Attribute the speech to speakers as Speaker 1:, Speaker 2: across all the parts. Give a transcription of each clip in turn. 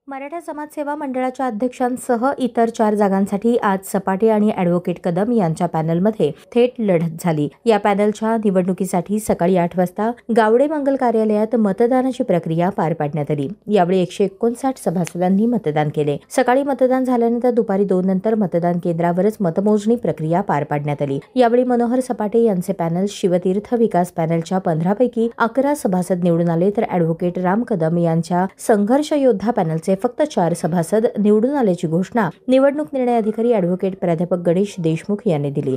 Speaker 1: मराठा समाजसेवा मंडळाच्या अध्यक्षांसह इतर 4 जागांसाठी आज सपाटे आणि ॲडव्होकेट कदम यांच्या पॅनलमध्ये थेट लढत झाली। या पॅनलच्या निवडणुकीसाठी सकाळी 8 वाजता गावडे मंगल कार्यालयात मतदानाची प्रक्रिया पार पाडण्यात आली। यावेळी 159 सभासदांनी मतदान केले। सकाळी मतदान झाल्यानंतर दुपारी 2 नंतर मतदान केंद्रावरच मतमोजणी प्रक्रिया पार पाडण्यात आली। यावेळी मनोहर सपाटे यांचे पॅनल शिवतीर्थ विकास पॅनलच्या 15 पैकी 11 सभासद निवडून आले, तर ॲडव्होकेट राम कदम यांच्या संघर्ष योद्धा पॅनलचे फक्त 4 सभासद निवडून आल्याची घोषणा निवडणूक निर्णय अधिकारी ॲडव्होकेट प्राध्यापक गणेश देशमुख यांनी दिली।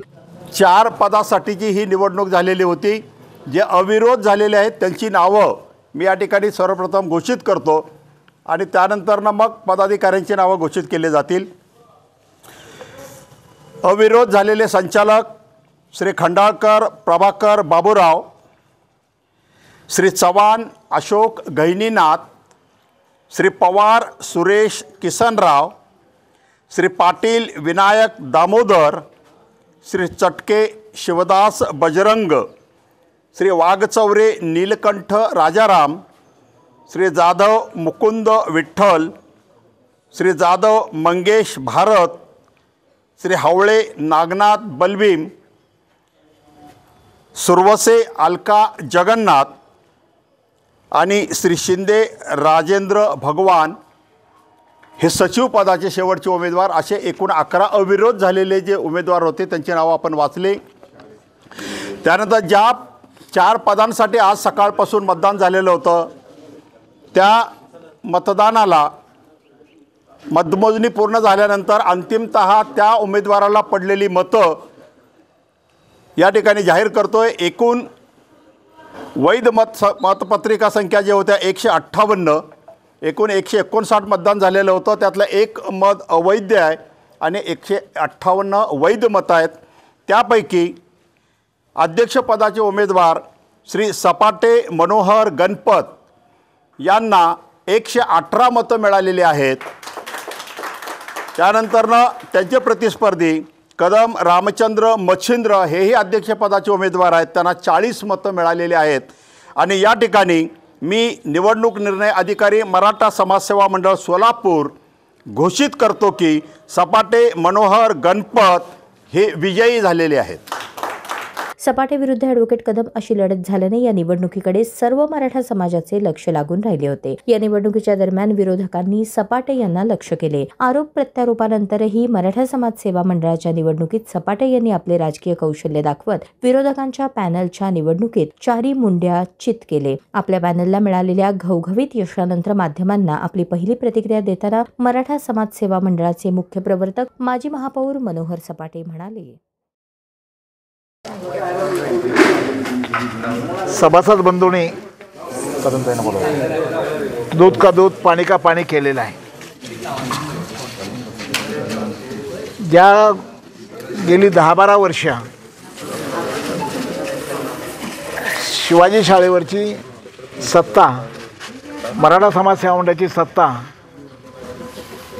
Speaker 2: 4 पदासाठीची ही निवडणूक झालेली होती। जे अविरोध झालेले आहेत त्यांची नावं मी या ठिकाणी सर्वप्रथम घोषित करतो आणि त्यानंतर मग पदाधिकाऱ्यांची नावं घोषित केली जातील। अविरोध झालेले संचालक श्री खंडाळकर प्रभाकर बाबूराव, श्री चव्हाण अशोक गहिनीनाथ, श्री पवार सुरेश किसनराव, श्री पाटील विनायक दामोदर, श्री चटके शिवदास बजरंग, श्री वाघचौरे नीलकंठ राजाराम, श्री जाधव मुकुंद विठ्ठल, श्री जाधव मंगेश भारत, श्री हवळे नागनाथ बलभीम, सुरवसे अलका जगन्नाथ आणि श्री शिंदे राजेंद्र भगवान हे सचिव पदाचे शेवटचे उमेदवार। असे एकूण 11 अविरोध झालेले जे उमेदवार होते त्यांची नावं आपण वाचले। त्यानंतर ज्या 4 पदांसाठी आज सकाळपासून मतदान झालेलं होतं त्या मतदानाला मतमोजणी पूर्ण झाल्यानंतर अंतिमतः त्या उमेदवाराला पडलेली मतं या ठिकाणी जाहीर करतोय। एकूण वैध मतपत्रिका संख्या जे होत्या 158, एकूण 159 मतदान झालेलं होतं। त्यातलं 1 मत अवैध आहे आणि 158 वैध मतं आहेत। त्यापैकी अध्यक्षपदाचे उमेदवार श्री सपाटे मनोहर गणपत यांना 118 मतं मिळालेली आहेत। त्यानंतरनं त्यांचे प्रतिस्पर्धी कदम रामचंद्र मच्छिंद्र हेही अध्यक्षपदाचे उमेदवार आहेत, त्यांना 40 मतं मिळालेली आहेत। आणि या ठिकाणी मी निवडणूक निर्णय अधिकारी मराठा समाजसेवा मंडळ सोलापूर घोषित करतो की सपाटे मनोहर गणपत हे विजयी झालेले आहेत।
Speaker 1: सपाटे विरुद्ध ॲडव्होकेट कदम अशी लढत झाल्याने या निवडणुकीकडे सर्व मराठा समाजाचे लक्ष लागून राहिले होते। या निवडणुकीच्या दरम्यान विरोधकांनी सपाटे यांना लक्ष्य केले। आरोप प्रत्यारोपानंतरही मराठा समाज सेवा मंडळाच्या निवडणुकीत सपाटे यांनी आपले राजकीय कौशल्य दाखवत विरोधकांच्या पॅनलच्या निवडणुकीत 4 मुंड्या चित केले। आपल्या पॅनलला मिळालेल्या घवघवीत यशानंतर माध्यमांना आपली पहिली प्रतिक्रिया देताना मराठा समाज सेवा मंडळाचे मुख्य प्रवर्तक माजी महापौर मनोहर सपाटे म्हणाले,
Speaker 3: सभासद बंधूंनी दूध का दूध पाणी का पाणी केलेलं आहे। ज्या गेली 10-12 वर्ष शिवाजी शाळेवरची सत्ता, मराठा समाज सेवा मंडळाची सत्ता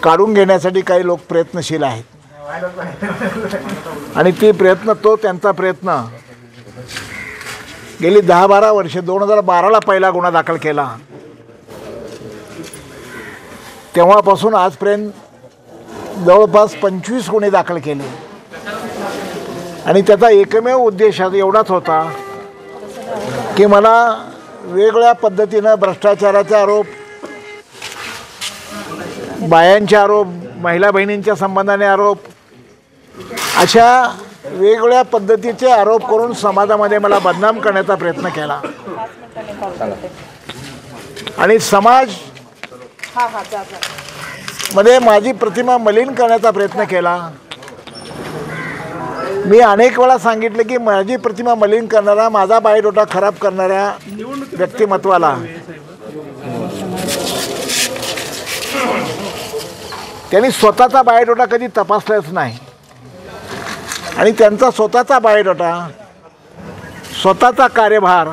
Speaker 3: काढून घेण्यासाठी काही लोक प्रयत्नशील आहेत आणि त्यांचा प्रयत्न गेली 10-12 वर्ष 2012ला पहिला गुन्हा दाखल केला, तेव्हापासून आजपर्यंत जवळपास 25 गुन्हे दाखल केले आणि त्याचा एकमेव उद्देश एवढाच होता की मला वेगवेगळ्या पद्धतीनं भ्रष्टाचाराचे आरोप, बायांचे आरोप, महिला बहिणींच्या संबंधाने आरोप, अशा वेगवेगळ्या पद्धतीचे आरोप करून समाजामध्ये मला बदनाम करण्याचा प्रयत्न केला आणि समाज मध्ये माझी प्रतिमा मलिन करण्याचा प्रयत्न केला। मी अनेक वेळा सांगितलं की माझी प्रतिमा मलिन करणारा, माझा बायोडाटा खराब करणाऱ्या व्यक्तिमत्वाला त्यांनी स्वतःचा बायोडाटा कधी तपासलाच नाही आणि त्यांचा स्वतःचा बायोडाटा, स्वतःचा कार्यभार,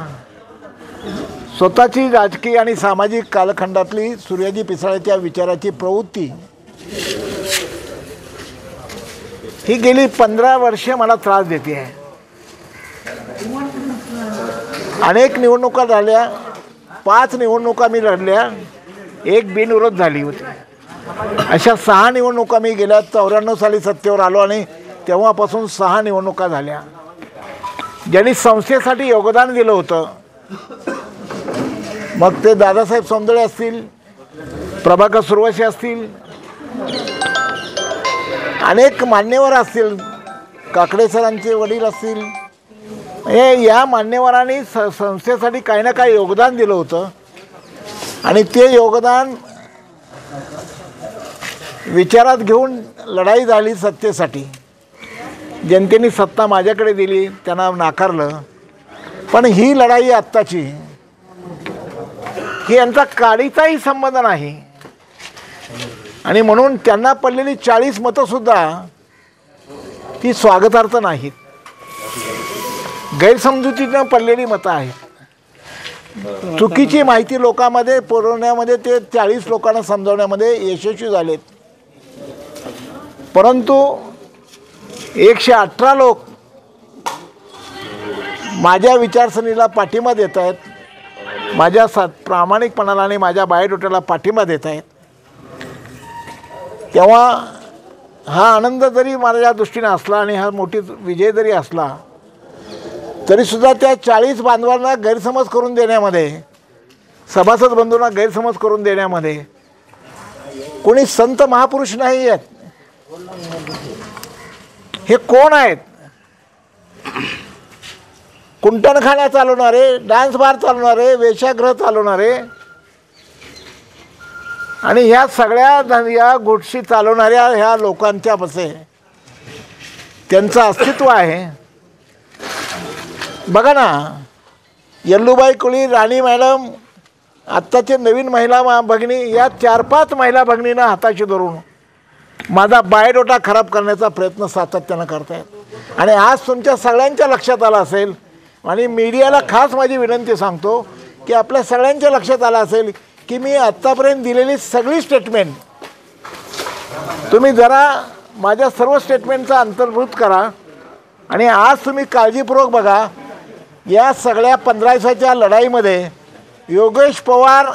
Speaker 3: स्वतःची राजकीय आणि सामाजिक कालखंडातली सूर्याजी पिसाळ्याच्या विचाराची प्रवृत्ती ही गेली 15 वर्षे मला त्रास देते आहे। अनेक निवडणुका झाल्या, 5 निवडणुका मी लढल्या, 1 बिनविरोध झाली होती। अशा 6 निवडणुका मी गेल्या 94 साली सत्तेवर आलो आणि तेव्हापासून 6 निवडणुका झाल्या. ज्यांनी संस्थेसाठी योगदान दिलं होतं, मग ते दादासाहेब सौंदळे असतील, प्रभाकर सुरवशी असतील, अनेक मान्यवर असतील, काकडे सरांचे वडील असतील, हे या मान्यवरांनी संस्थेसाठी काही ना काही योगदान दिलं होतं आणि ते योगदान विचारात घेऊन लढाई झाली सत्तेसाठी. जनतेने सत्ता माझ्याकडे दिली, त्यांना नाकारलं. पण ही लढाई आत्ताची, ही यांचा काडीचाही संबंध नाही आणि म्हणून त्यांना पडलेली 40 मतंसुद्धा ती स्वागतार्थ नाहीत, गैरसमजुतीनं पडलेली मतं आहेत. चुकीची माहिती लोकांमध्ये पुरवण्यामध्ये ते 40 लोकांना समजावण्यामध्ये यशस्वी झालेत. परंतु 118 लोक माझ्या विचारसरणीला पाठिंबा देत आहेत, माझ्या प्रामाणिकपणाला आणि माझ्या बायोडेटाला पाठिंबा देत आहेत. तेव्हा हा आनंद जरी माझ्या दृष्टीने असला आणि हा मोठी विजय जरी असला तरीसुद्धा त्या 40 बांधवांना गैरसमज करून देण्यामध्ये, सभासद बंधूंना गैरसमज करून देण्यामध्ये कोणी संत महापुरुष नाही आहेत. हे कोण आहेत? कुंटणखान्या चालवणारे, डान्स बार चालवणारे, वेश्यागृह चालवणारे आणि ह्या सगळ्या या गोष्टी चालवणाऱ्या ह्या लोकांच्या बसे त्यांचं अस्तित्व आहे. बघा ना, यल्लूबाई कुळी, राणी मॅडम, आत्ताचे नवीन महिला भगिनी, या 4-5 महिला भगिनींना हाताशी धरून माझा बायोडेटा खराब करण्याचा प्रयत्न सातत्यानं करतायत. आणि आज तुमच्या सगळ्यांच्या लक्षात आलं असेल आणि मीडियाला खास माझी विनंती सांगतो की आपल्या सगळ्यांच्या लक्षात आलं असेल की मी आत्तापर्यंत दिलेली सगळी स्टेटमेंट तुम्ही जरा माझ्या सर्व स्टेटमेंटचा अंतर्भूत करा आणि आज तुम्ही काळजीपूर्वक बघा. या सगळ्या 15 दिवसाच्या लढाईमध्ये योगेश पवार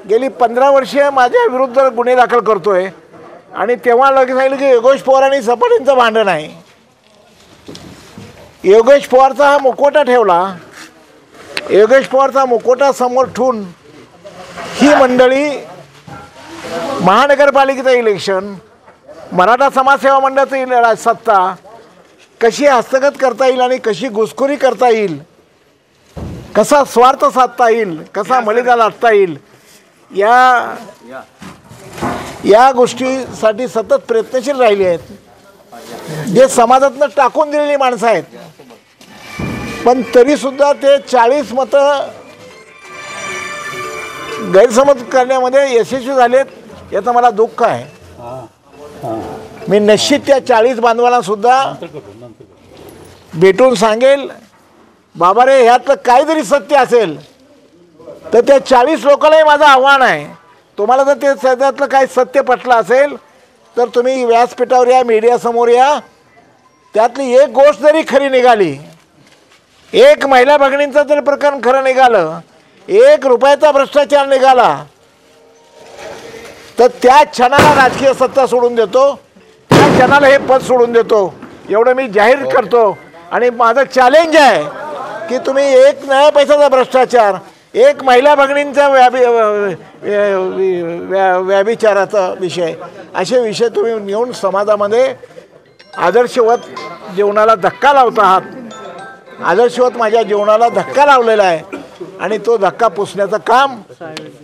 Speaker 3: गेली 15 वर्षे माझ्या विरुद्ध गुन्हे दाखल करतोय आणि तेव्हा लगेच सांगितलं की योगेश पवार आणि सपाटींचं भांडण आहे. योगेश पवारचा हा मुखवटा ठेवला, योगेश पवारचा मुखवटा समोर ठेवून ही मंडळी महानगरपालिकेचं इलेक्शन, मराठा समाजसेवा मंडळाचं सत्ता कशी हस्तगत करता येईल आणि कशी घुसखोरी करता येईल, कसा स्वार्थ साधता येईल, कसा मलिदा लाटता येईल, या गोष्टीसाठी सतत प्रयत्नशील राहिली आहेत. जे समाजातनं टाकून दिलेली माणसं आहेत, पण तरीसुद्धा ते 40 मतं गैरसमज करण्यामध्ये यशस्वी झालेत, याचं मला दुःख आहे. मी निश्चित त्या 40 बांधवांना सुद्धा भेटून सांगेल, बाबा रे, ह्यातलं काही जरी सत्य असेल तर त्या 40 लोकांनाही माझं आव्हान आहे, तुम्हाला जर ते त्यातलं काही सत्य पटलं असेल तर तुम्ही व्यासपीठावर या, मीडियासमोर या, त्यातली एक गोष्ट जरी खरी निघाली, एक महिला भगिनींचं जर प्रकरण खरं निघालं, 1 रुपयाचा भ्रष्टाचार निघाला तर त्या क्षणाला राजकीय सत्ता सोडून देतो, त्या क्षणाला हे पद सोडून देतो, एवढं मी जाहीर करतो. आणि माझं चॅलेंज आहे की तुम्ही 1 नया पैशाचा भ्रष्टाचार, 1 महिला भगिनींचा व्याभिचाराचा विषय, असे विषय तुम्ही नेऊन समाजामध्ये आदर्शवत जीवनाला धक्का लावत आहात. आदर्शवत माझ्या जीवनाला धक्का लावलेला आहे आणि तो धक्का पुसण्याचं काम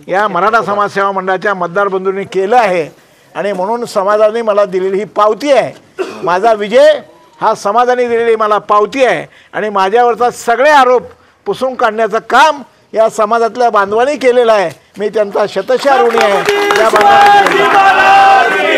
Speaker 3: या मराठा समाजसेवा मंडळाच्या मतदार बंधूंनी केलं आहे. आणि म्हणून समाजाने मला दिलेली ही पावती आहे. माझा विजय हा समाजाने दिलेली मला पावती आहे आणि माझ्यावरचा सगळे आरोप पुसून काढण्याचं काम या समाजातल्या बांधवांनी केलेलं आहे. मी त्यांचा शतशः ऋणी आहे. या बांधवांनी